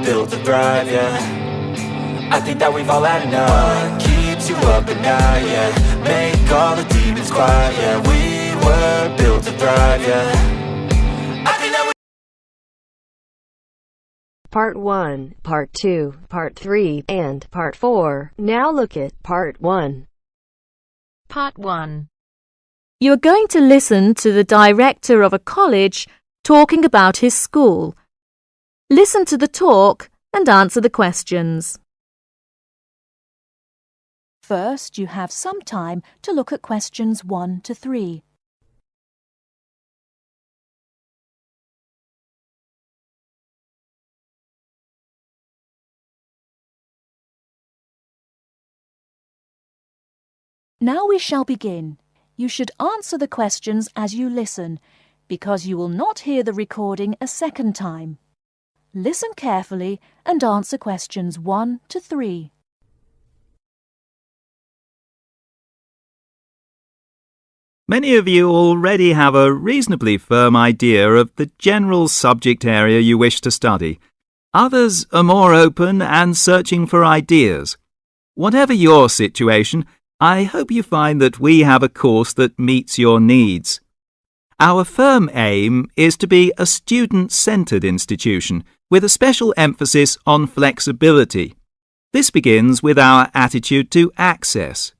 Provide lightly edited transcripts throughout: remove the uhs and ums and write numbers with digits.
built to thrive, yeah. I think that we've all had enough. What keeps you up at night, yeah. Make all the demons quiet, yeah. We were built to thrive, yeah. I think that we Part 1, Part 2, Part 3, and Part 4. Now look at Part 1. Part 1. You are going to listen to the director of a college talking about his school. Listen to the talk and answer the questions. First, you have some time to look at questions 1 to 3. Now we shall begin. You should answer the questions as you listen, because you will not hear the recording a second time. Listen carefully and answer questions 1 to 3. Many of you already have a reasonably firm idea of the general subject area you wish to study. Others are more open and searching for ideas. Whatever your situation, I hope you find that we have a course that meets your needs. Our firm aim is to be a student-centred institution with a special emphasis on flexibility. This begins with our attitude to access.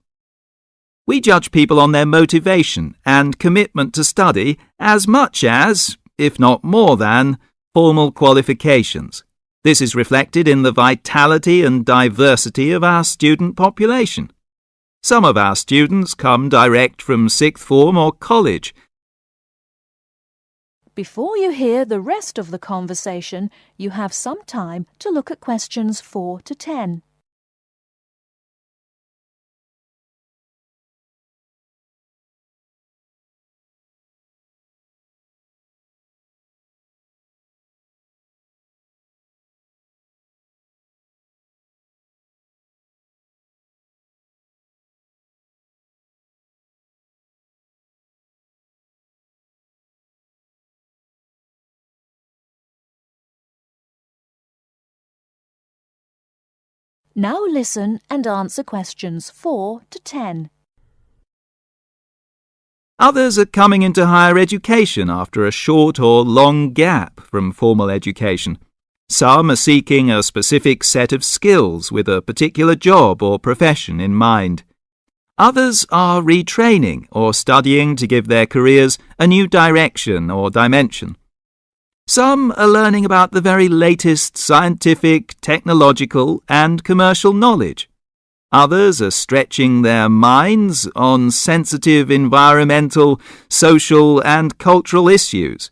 We judge people on their motivation and commitment to study as much as, if not more than, formal qualifications. This is reflected in the vitality and diversity of our student population. Some of our students come direct from sixth form or college. Before you hear the rest of the conversation, you have some time to look at questions 4 to 10. Now listen and answer questions 4 to 10. Others are coming into higher education after a short or long gap from formal education. Some are seeking a specific set of skills with a particular job or profession in mind. Others are retraining or studying to give their careers a new direction or dimension. Some are learning about the very latest scientific, technological and commercial knowledge. Others are stretching their minds on sensitive environmental, social and cultural issues.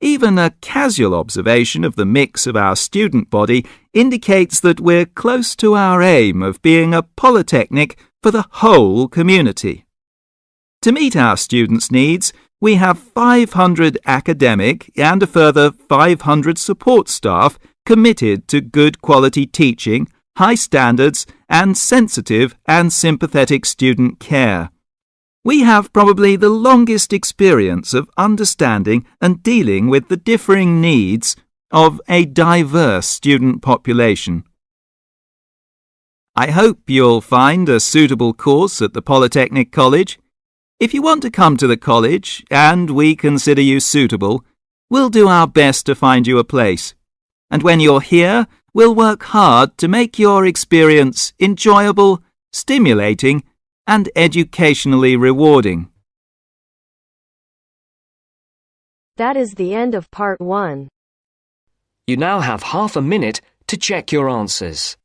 Even a casual observation of the mix of our student body indicates that we're close to our aim of being a polytechnic for the whole community. To meet our students' needs, we have 500 academic and a further 500 support staff committed to good quality teaching, high standards, and sensitive and sympathetic student care. We have probably the longest experience of understanding and dealing with the differing needs of a diverse student population. I hope you'll find a suitable course at the Polytechnic College. If you want to come to the college and we consider you suitable, we'll do our best to find you a place. And when you're here, we'll work hard to make your experience enjoyable, stimulating, and educationally rewarding. That is the end of Part 1. You now have half a minute to check your answers.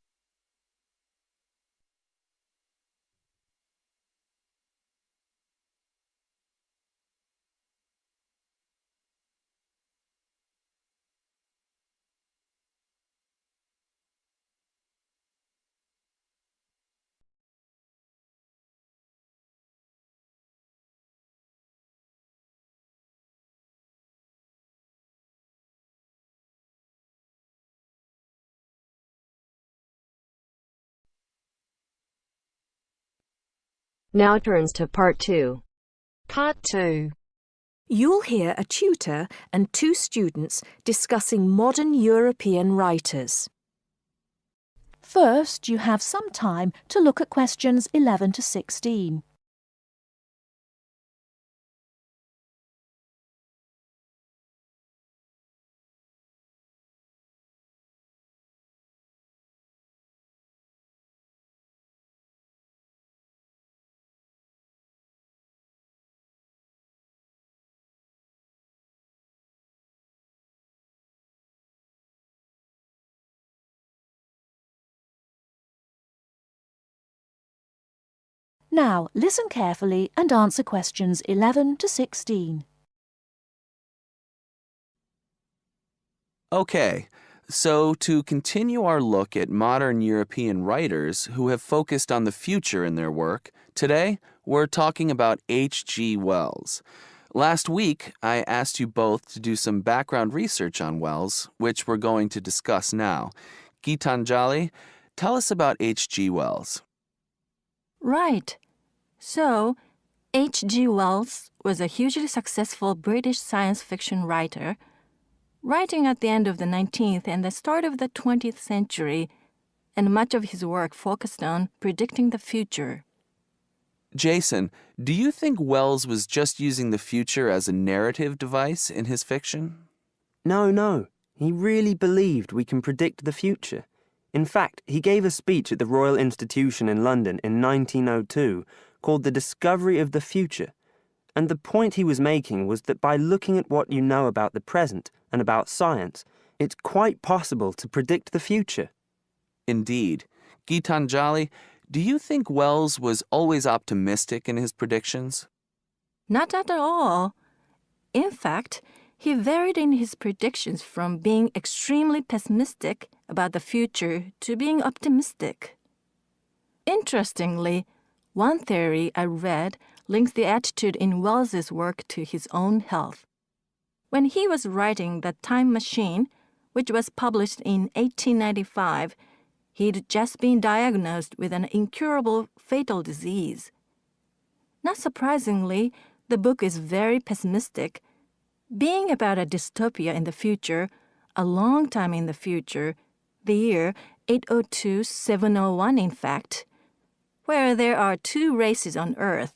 Now turns to Part 2. Part 2. You'll hear a tutor and two students discussing modern European writers. First, you have some time to look at questions 11 to 16. Now, listen carefully and answer questions 11 to 16. Okay, so to continue our look at modern European writers who have focused on the future in their work, today we're talking about H.G. Wells. Last week, I asked you both to do some background research on Wells, which we're going to discuss now. Gitanjali, tell us about H.G. Wells. Right. So, H.G. Wells was a hugely successful British science fiction writer, writing at the end of the 19th and the start of the 20th century, and much of his work focused on predicting the future. Jason, do you think Wells was just using the future as a narrative device in his fiction? No. He really believed we can predict the future. In fact, he gave a speech at the Royal Institution in London in 1902 called The Discovery of the Future. And the point he was making was that by looking at what you know about the present and about science, it's quite possible to predict the future. Indeed. Gitanjali, do you think Wells was always optimistic in his predictions? Not at all. In fact, he varied in his predictions from being extremely pessimistic about the future to being optimistic. Interestingly, one theory I read links the attitude in Wells's work to his own health. When he was writing The Time Machine, which was published in 1895, he'd just been diagnosed with an incurable fatal disease. Not surprisingly, the book is very pessimistic, being about a dystopia in the future, a long time in the future, the year 802-701 in fact, where there are two races on Earth,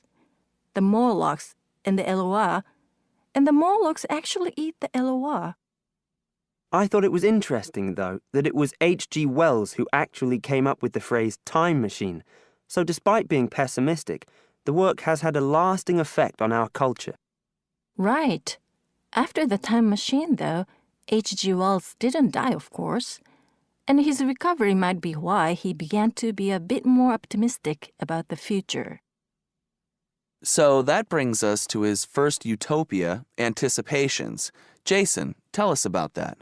the Morlocks and the Eloi, and the Morlocks actually eat the Eloi. I thought it was interesting, though, that it was H.G. Wells who actually came up with the phrase time machine. So despite being pessimistic, the work has had a lasting effect on our culture. Right. After The Time Machine, though, H.G. Wells didn't die, of course, and his recovery might be why he began to be a bit more optimistic about the future. So that brings us to his first utopia, Anticipations. Jason, tell us about that.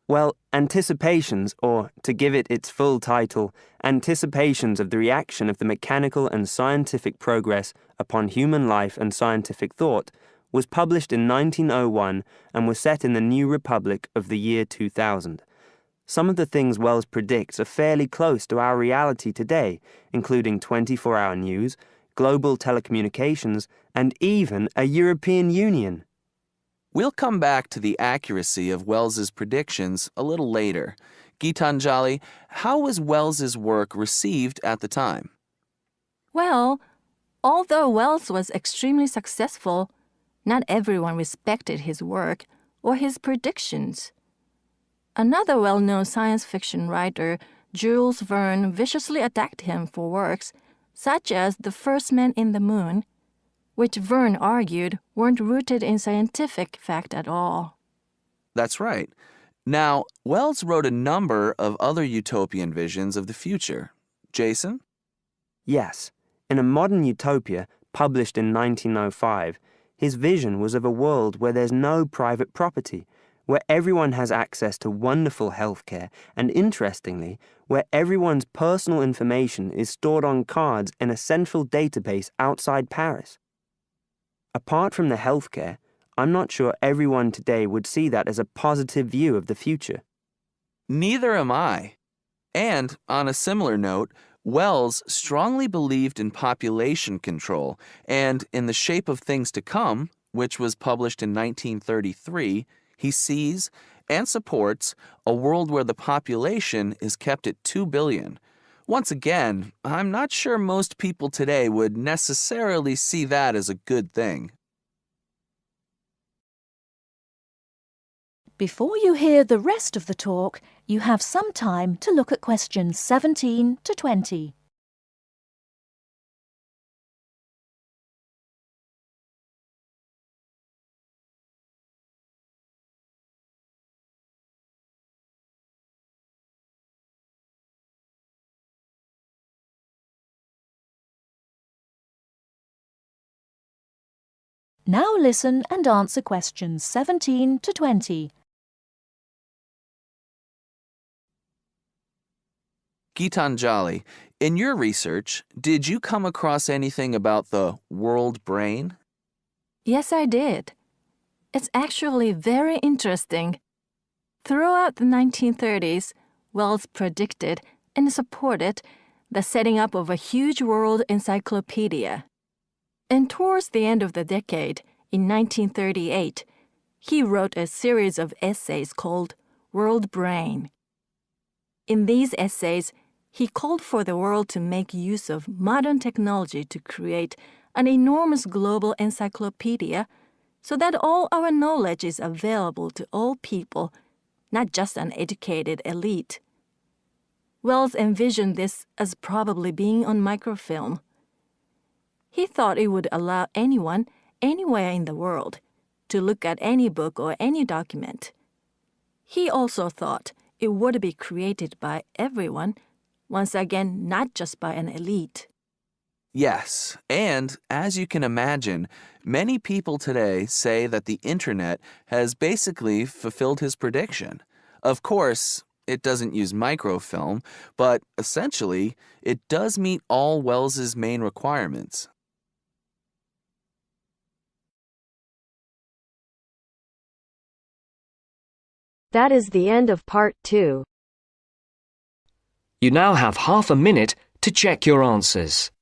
Well, Anticipations, or to give it its full title, Anticipations of the Reaction of the Mechanical and Scientific Progress upon Human Life and Scientific Thought, was published in 1901 and was set in the New Republic of the year 2000. Some of the things Wells predicts are fairly close to our reality today, including 24-hour news, global telecommunications, and even a European Union. We'll come back to the accuracy of Wells's predictions a little later. Gitanjali, how was Wells's work received at the time? Well, although Wells was extremely successful, not everyone respected his work or his predictions. Another well-known science fiction writer, Jules Verne, viciously attacked him for works such as The First Man in the Moon, which Verne argued weren't rooted in scientific fact at all. That's right. Now, Wells wrote a number of other utopian visions of the future. Jason? Yes, in A Modern Utopia, published in 1905, his vision was of a world where there's no private property, where everyone has access to wonderful healthcare, and interestingly, where everyone's personal information is stored on cards in a central database outside Paris. Apart from the healthcare, I'm not sure everyone today would see that as a positive view of the future. Neither am I. And, on a similar note, Wells strongly believed in population control and, in The Shape of Things to Come, which was published in 1933, he sees and supports a world where the population is kept at 2 billion. Once again, I'm not sure most people today would necessarily see that as a good thing. Before you hear the rest of the talk, you have some time to look at questions 17 to 20. Now listen and answer questions 17 to 20. Gitanjali, in your research, did you come across anything about the world brain? Yes, I did. It's actually very interesting. Throughout the 1930s, Wells predicted and supported the setting up of a huge world encyclopedia. And towards the end of the decade, in 1938, he wrote a series of essays called World Brain. In these essays, he called for the world to make use of modern technology to create an enormous global encyclopedia so that all our knowledge is available to all people, not just an educated elite. Wells envisioned this as probably being on microfilm. He thought it would allow anyone, anywhere in the world, to look at any book or any document. He also thought it would be created by everyone, once again, not just by an elite. Yes, and as you can imagine, many people today say that the internet has basically fulfilled his prediction. Of course, it doesn't use microfilm, but essentially, it does meet all Wells's main requirements. That is the end of part 2. You now have half a minute to check your answers.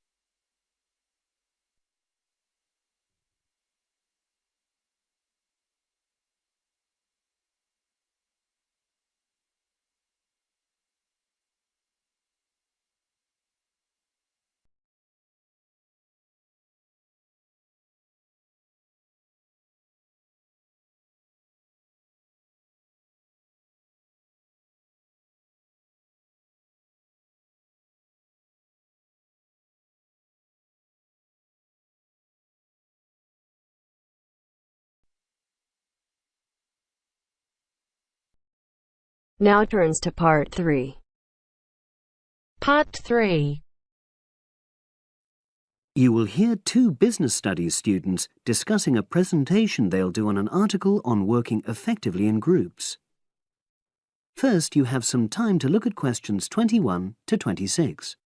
Now turns to part 3. Part 3. You will hear two business studies students discussing a presentation they'll do on an article on working effectively in groups. First, you have some time to look at questions 21 to 26.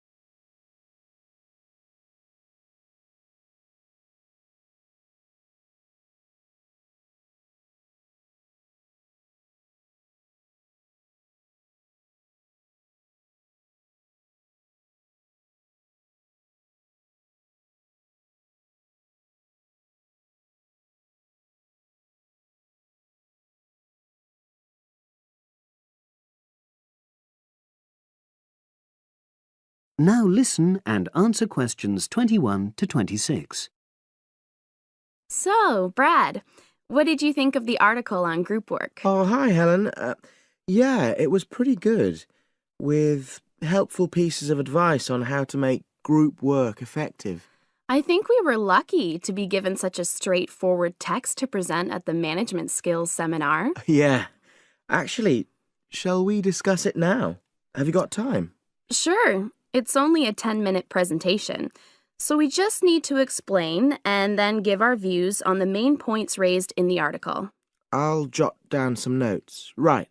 Now listen and answer questions 21 to 26. So, Brad, what did you think of the article on group work? Oh, hi, Helen. Yeah, it was pretty good, with helpful pieces of advice on how to make group work effective. I think we were lucky to be given such a straightforward text to present at the management skills seminar. Yeah. Actually, shall we discuss it now? Have you got time? Sure. It's only a 10-minute presentation, so we just need to explain and then give our views on the main points raised in the article. I'll jot down some notes. Right.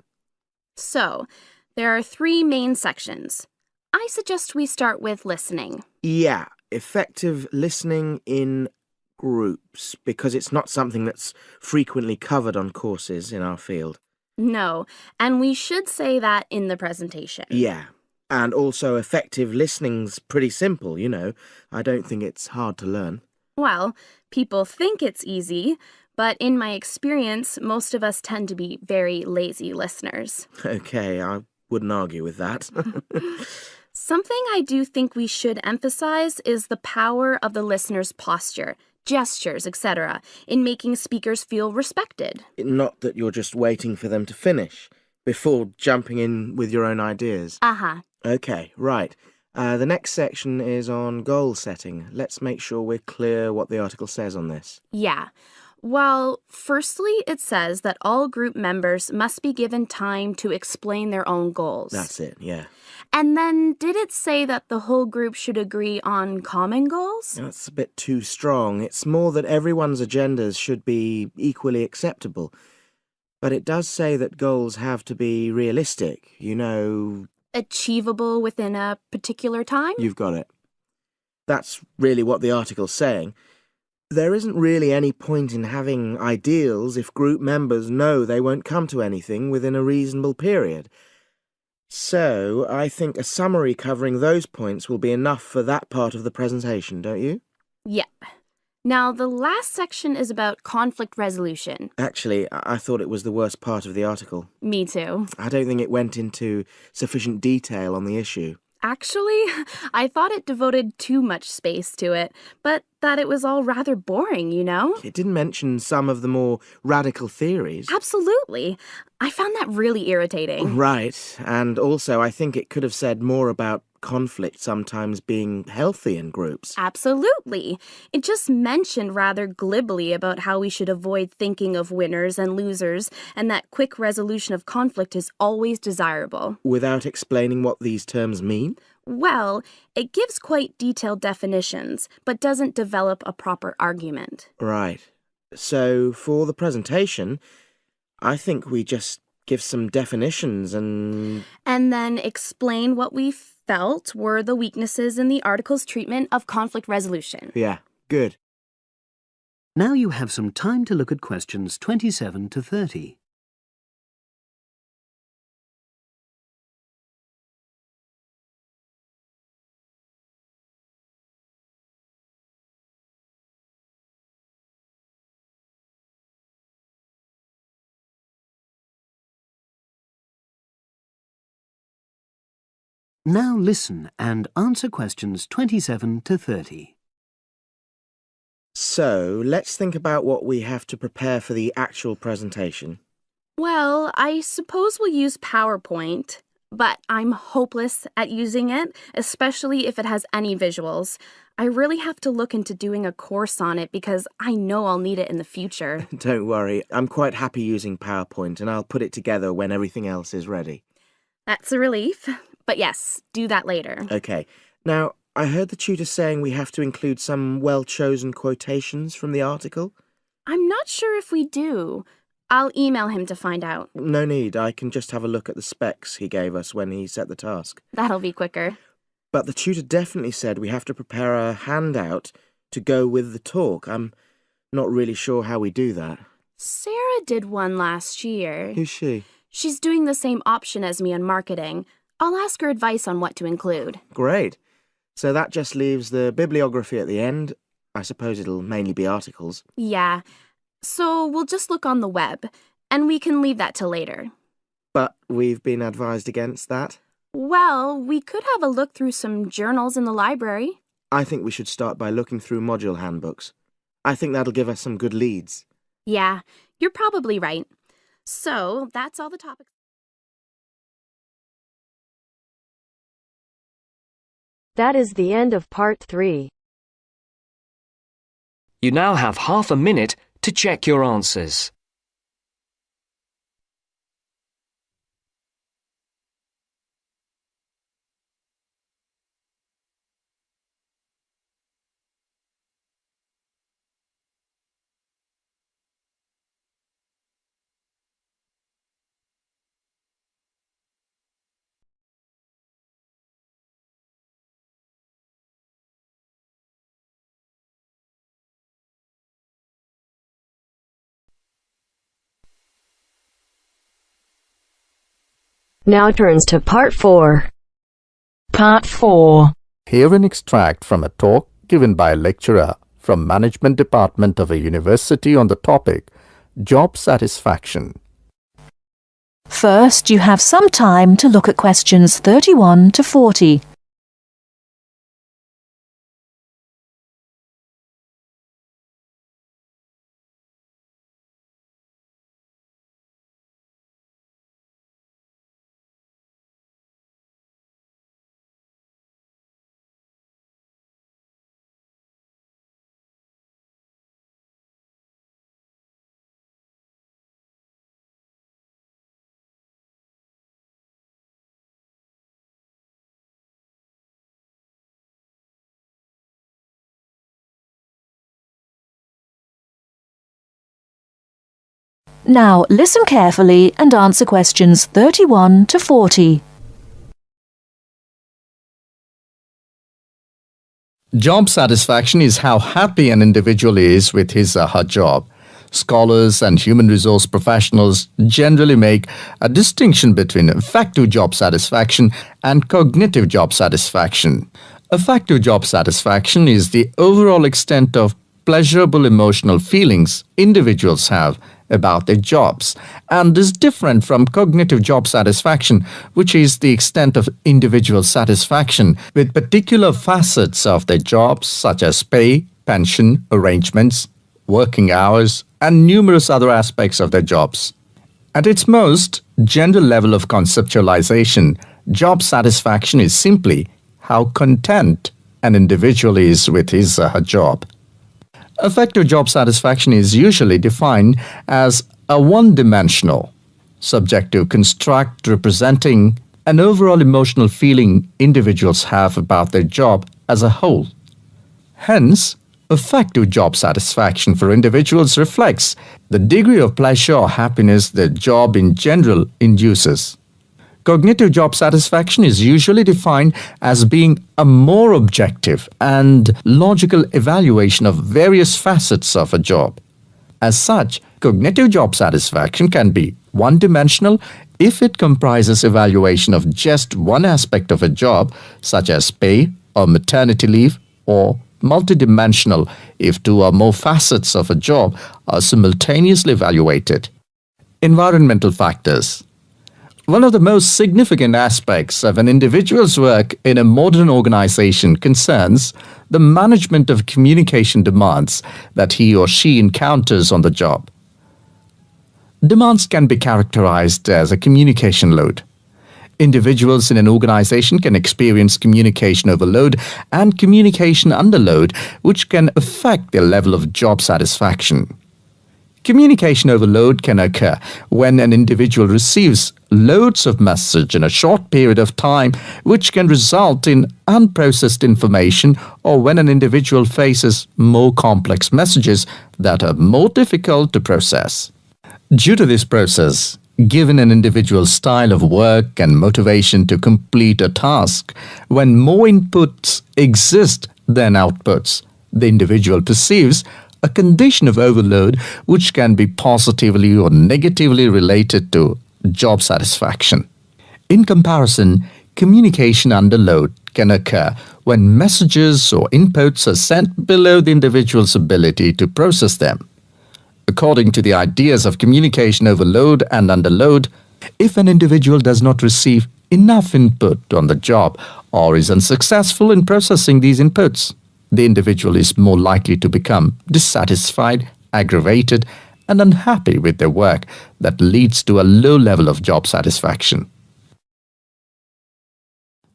So, there are 3 main sections. I suggest we start with listening. Yeah, effective listening in groups, because it's not something that's frequently covered on courses in our field. No, and we should say that in the presentation. Yeah. And also effective listening's pretty simple, you know. I don't think it's hard to learn. Well, people think it's easy, but in my experience, most of us tend to be very lazy listeners. Okay, I wouldn't argue with that. Something I do think we should emphasize is the power of the listener's posture, gestures, etc., in making speakers feel respected. Not that you're just waiting for them to finish before jumping in with your own ideas. Uh-huh. Okay, right. The next section is on goal setting. Let's make sure we're clear what the article says on this. Yeah. Well, firstly, it says that all group members must be given time to explain their own goals. That's it, yeah. And then did it say that the whole group should agree on common goals? That's a bit too strong. It's more that everyone's agendas should be equally acceptable. But it does say that goals have to be realistic, Achievable within a particular time? You've got it. That's really what the article's saying. There isn't really any point in having ideals if group members know they won't come to anything within a reasonable period. So, I think a summary covering those points will be enough for that part of the presentation, don't you? Yeah. Now, the last section is about conflict resolution. Actually, I thought it was the worst part of the article. Me too. I don't think it went into sufficient detail on the issue. Actually, I thought it devoted too much space to it, but that it was all rather boring, It didn't mention some of the more radical theories. Absolutely. I found that really irritating. Right, and also I think it could have said more about conflict sometimes being healthy in groups. Absolutely. It just mentioned rather glibly about how we should avoid thinking of winners and losers, and that quick resolution of conflict is always desirable. Without explaining what these terms mean? Well, it gives quite detailed definitions, but doesn't develop a proper argument. Right. So, for the presentation, I think we just give some definitions and then explain what we felt were the weaknesses in the article's treatment of conflict resolution. Yeah, good. Now you have some time to look at questions 27 to 30. Now listen and answer questions 27 to 30. So, let's think about what we have to prepare for the actual presentation. Well, I suppose we'll use PowerPoint, but I'm hopeless at using it, especially if it has any visuals. I really have to look into doing a course on it because I know I'll need it in the future. Don't worry, I'm quite happy using PowerPoint and I'll put it together when everything else is ready. That's a relief. But yes, do that later. Okay. Now, I heard the tutor saying we have to include some well-chosen quotations from the article. I'm not sure if we do. I'll email him to find out. No need. I can just have a look at the specs he gave us when he set the task. That'll be quicker. But the tutor definitely said we have to prepare a handout to go with the talk. I'm not really sure how we do that. Sarah did one last year. Who's she? She's doing the same option as me on marketing. I'll ask her advice on what to include. Great. So that just leaves the bibliography at the end. I suppose it'll mainly be articles. Yeah. So we'll just look on the web, and we can leave that till later. But we've been advised against that. Well, we could have a look through some journals in the library. I think we should start by looking through module handbooks. I think that'll give us some good leads. Yeah, you're probably right. So that's all the topics. That is the end of part 3. You now have half a minute to check your answers. Now turns to part 4. Part 4. Hear an extract from a talk given by lecturer from Management Department of a university on the topic Job Satisfaction. First, you have some time to look at questions 31 to 40. Now, listen carefully and answer questions 31 to 40. Job satisfaction is how happy an individual is with his or her job. Scholars and human resource professionals generally make a distinction between affective job satisfaction and cognitive job satisfaction. Affective job satisfaction is the overall extent of pleasurable emotional feelings individuals have about their jobs and is different from cognitive job satisfaction, which is the extent of individual satisfaction with particular facets of their jobs such as pay, pension, arrangements, working hours, and numerous other aspects of their jobs. At its most general level of conceptualization, job satisfaction is simply how content an individual is with his or her job. Affective job satisfaction is usually defined as a one-dimensional, subjective construct representing an overall emotional feeling individuals have about their job as a whole. Hence, affective job satisfaction for individuals reflects the degree of pleasure or happiness their job in general induces. Cognitive job satisfaction is usually defined as being a more objective and logical evaluation of various facets of a job. As such, cognitive job satisfaction can be one-dimensional if it comprises evaluation of just one aspect of a job, such as pay or maternity leave, or multidimensional if two or more facets of a job are simultaneously evaluated. Environmental factors. One of the most significant aspects of an individual's work in a modern organization concerns the management of communication demands that he or she encounters on the job. Demands can be characterized as a communication load. Individuals in an organization can experience communication overload and communication underload, which can affect their level of job satisfaction. Communication overload can occur when an individual receives loads of message in a short period of time, which can result in unprocessed information, or when an individual faces more complex messages that are more difficult to process. Due to this process, given an individual's style of work and motivation to complete a task, when more inputs exist than outputs, the individual perceives a condition of overload which can be positively or negatively related to job satisfaction. In comparison, communication underload can occur when messages or inputs are sent below the individual's ability to process them. According to the ideas of communication overload and underload, if an individual does not receive enough input on the job or is unsuccessful in processing these inputs, the individual is more likely to become dissatisfied, aggravated, and unhappy with their work that leads to a low level of job satisfaction.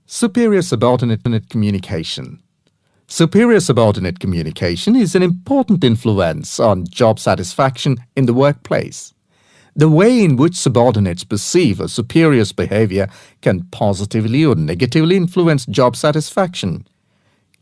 Superior subordinate communication. Superior subordinate communication is an important influence on job satisfaction in the workplace. The way in which subordinates perceive a superior's behavior can positively or negatively influence job satisfaction.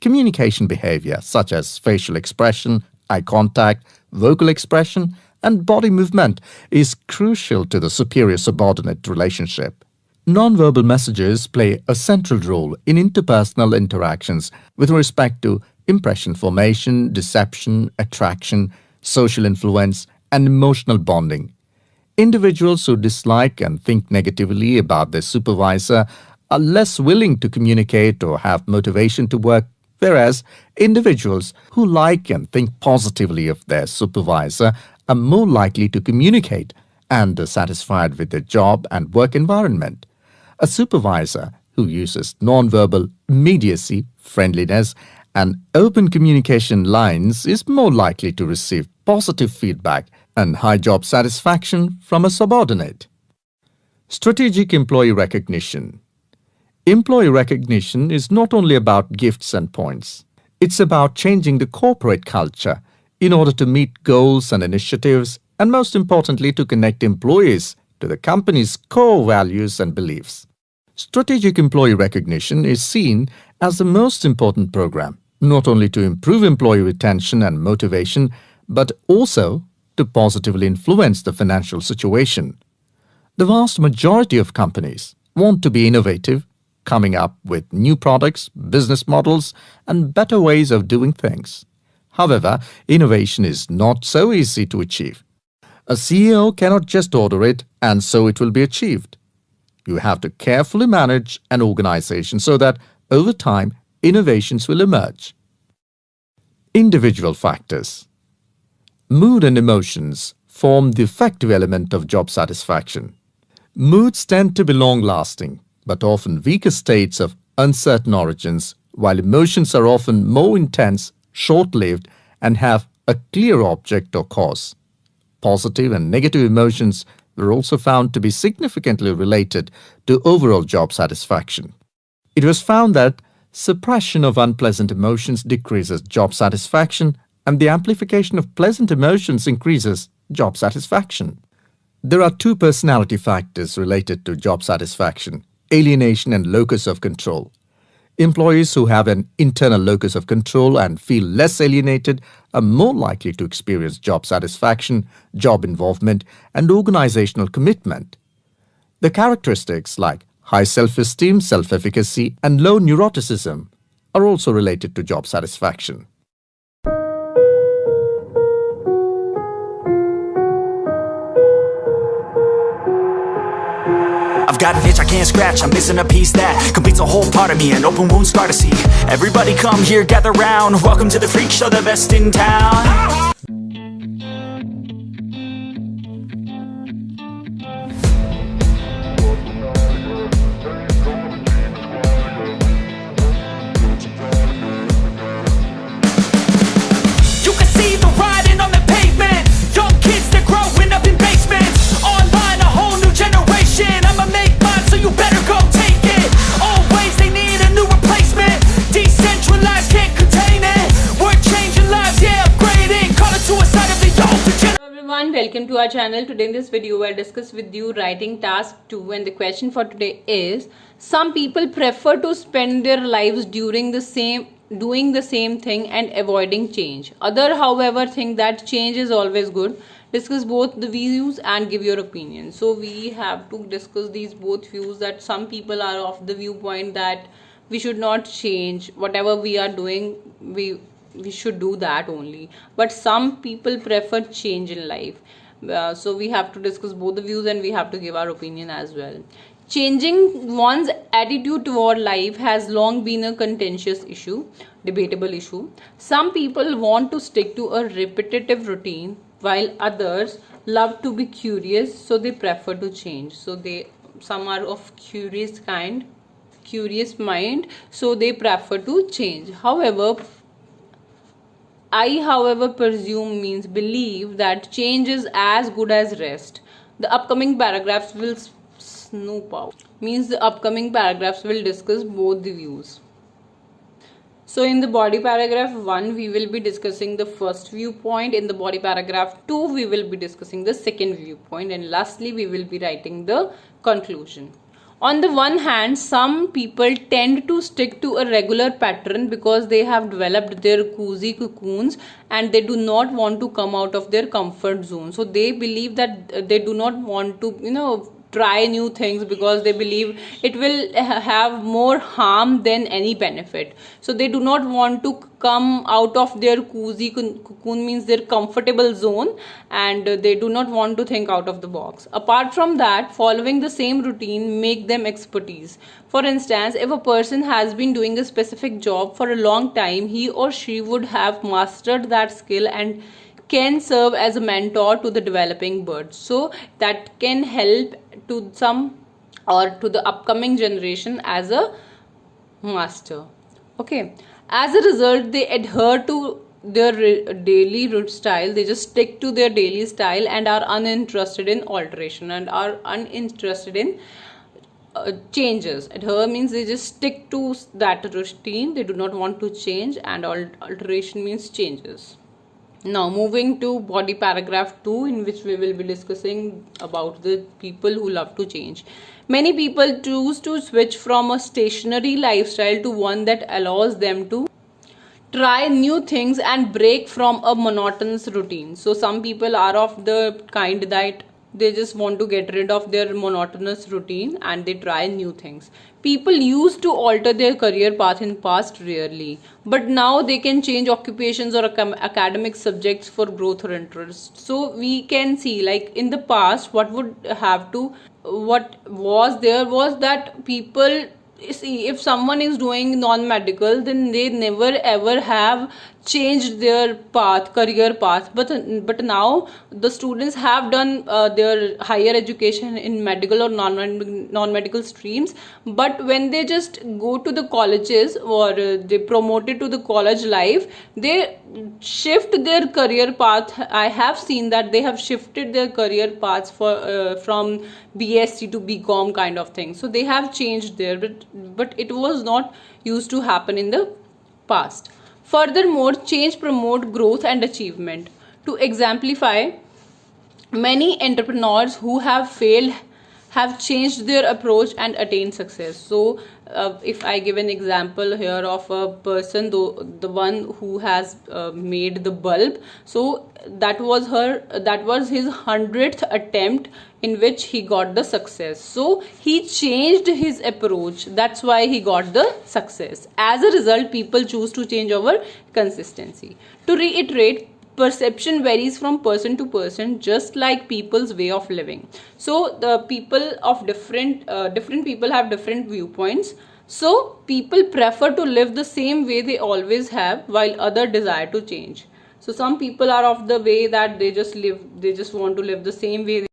Communication behavior, such as facial expression, eye contact, vocal expression, and body movement, is crucial to the superior-subordinate relationship. Nonverbal messages play a central role in interpersonal interactions with respect to impression formation, deception, attraction, social influence, and emotional bonding. Individuals who dislike and think negatively about their supervisor are less willing to communicate or have motivation to work whereas individuals who like and think positively of their supervisor are more likely to communicate and are satisfied with their job and work environment. A supervisor who uses nonverbal immediacy, friendliness, and open communication lines is more likely to receive positive feedback and high job satisfaction from a subordinate. Strategic employee recognition. Employee recognition is not only about gifts and points. It's about changing the corporate culture in order to meet goals and initiatives, and most importantly, to connect employees to the company's core values and beliefs. Strategic employee recognition is seen as the most important program, not only to improve employee retention and motivation, but also to positively influence the financial situation. The vast majority of companies want to be innovative, coming up with new products, business models, and better ways of doing things. However, innovation is not so easy to achieve. A CEO cannot just order it and so it will be achieved. You have to carefully manage an organization so that over time innovations will emerge. Individual factors. Mood and emotions form the effective element of job satisfaction. Moods tend to be long-lasting, but often weaker states of uncertain origins, while emotions are often more intense, short-lived, and have a clear object or cause. Positive and negative emotions were also found to be significantly related to overall job satisfaction. It was found that suppression of unpleasant emotions decreases job satisfaction, and the amplification of pleasant emotions increases job satisfaction. There are two personality factors related to job satisfaction: alienation and locus of control. Employees who have an internal locus of control and feel less alienated are more likely to experience job satisfaction, job involvement, and organizational commitment. The characteristics like high self-esteem, self-efficacy, and low neuroticism are also related to job satisfaction. I've got an itch I can't scratch, I'm missing a piece that completes a whole part of me, an open wound scar to see. Everybody come here, gather round, welcome to the freak show, the best in town. You can see the writing on the pavement, young kids, they're growing up in basements. Online, a whole new generation, I'ma make mine, so you better go take it. Always they need a new replacement, decentralized, can't contain it. We're changing lives, yeah, upgrading, call it suicide of the older generation. Hello everyone, welcome to our channel. Today in this video I'll discuss with you writing task 2, and the question for today is: some people prefer to spend their lives doing the same thing and avoiding change. Other, however, think that change is always good. Discuss both the views and give your opinion. So we have to discuss these both views, that some people are of the viewpoint that we should not change, whatever we are doing we should do that only, but some people prefer change in life. So we have to discuss both the views and we have to give our opinion as well. Changing one's attitude toward life has long been a contentious issue, debatable issue. Some people want to stick to a repetitive routine, while others love to be curious, so they prefer to change. So some are of curious mind, so they prefer to change. However, presume means believe that change is as good as rest. The upcoming paragraphs will discuss both the views. So in the body paragraph 1, we will be discussing the first viewpoint. In the body paragraph 2, we will be discussing the second viewpoint. And lastly, we will be writing the conclusion. On the one hand, some people tend to stick to a regular pattern because they have developed their cozy cocoons and they do not want to come out of their comfort zone. So they believe that they do not want to, try new things because they believe it will have more harm than any benefit. So they do not want to come out of their cocoon means their comfortable zone, and they do not want to think out of the box. Apart from that, following the same routine make them expertise. For instance, if a person has been doing a specific job for a long time, he or she would have mastered that skill and can serve as a mentor to the developing birds. So that can help to some or to the upcoming generation as a master. Okay, as a result, they adhere to their daily style. They just stick to their daily style and are uninterested in alteration and are uninterested in changes. Adhere means they just stick to that routine. They do not want to change, and alteration means changes. Now moving to body paragraph 2, in which we will be discussing about the people who love to change. Many people choose to switch from a stationary lifestyle to one that allows them to try new things and break from a monotonous routine. So some people are of the kind that they just want to get rid of their monotonous routine and they try new things. People used to alter their career path in past rarely, but now they can change occupations or academic subjects for growth or interest. So we can see, like in the past, what was there was that people see, if someone is doing non-medical, then they never ever have changed their career path, but now the students have done their higher education in medical or non-medical streams, but when they just go to the colleges or they promoted to the college life, they shift their career path. I have seen that they have shifted their career paths from BSc to BCom kind of thing. So they have changed there, but it was not used to happen in the past. Furthermore, change promote growth and achievement. To exemplify, many entrepreneurs who have failed have changed their approach and attained success. So if I give an example here of a person, the one who has made the bulb, so that was his 100th attempt in which he got the success. So he changed his approach, that's why he got the success. As a result, people choose to change over consistency. To reiterate, perception varies from person to person, just like people's way of living. So the people of different people have different viewpoints. So people prefer to live the same way they always have, while others desire to change. So some people are of the way that they just want to live the same way